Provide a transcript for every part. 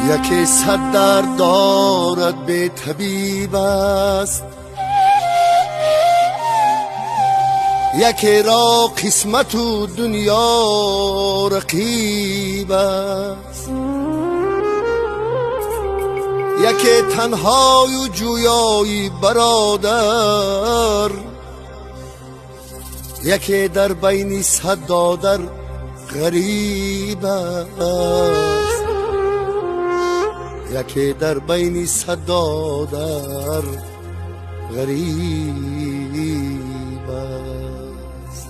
یکی صد درد دارد به طبیب است، یکی را قسمت و دنیا رقیب است، یکی تنهای و جویای برادر، یکی در بین صد دادر غریب است، یکی در بین صد دادر غریب است.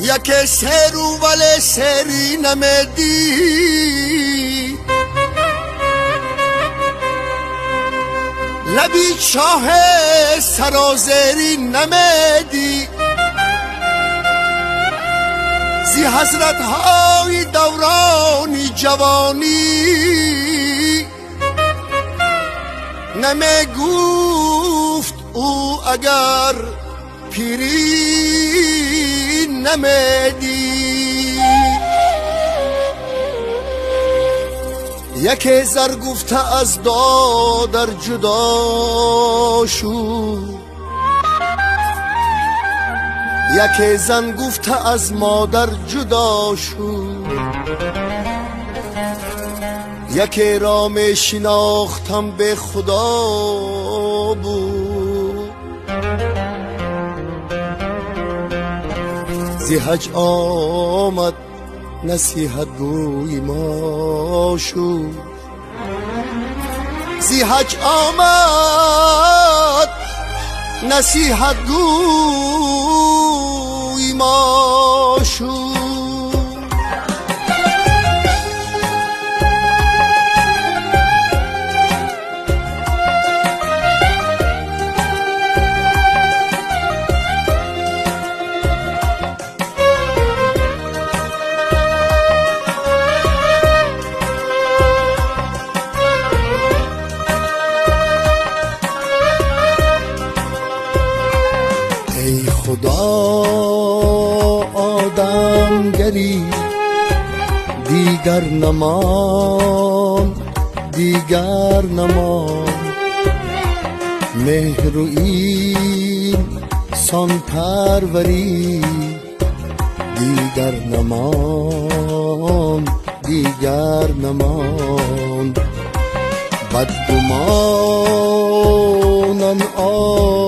یکی سیرو ولی سیری نمیدی، لبی چاه سرازیری نمیدی، زی حسرت های دورانی جوانی نمی گفت او اگر پیری نمیدی. یکی زر گفته از دادر جدا شو، یکی زن گفته از مادر جدا شو، یکی را می شناختم به خدا بود، زی حج آمد نصیحت گوی ما شو، زی حج آمد نصیحت گوی ما شو. ای خدا آدمگری دیگر نمان، دیگر نمان، مهر و این سان پروری دیگر نمان، دیگر نمان، بدگمانان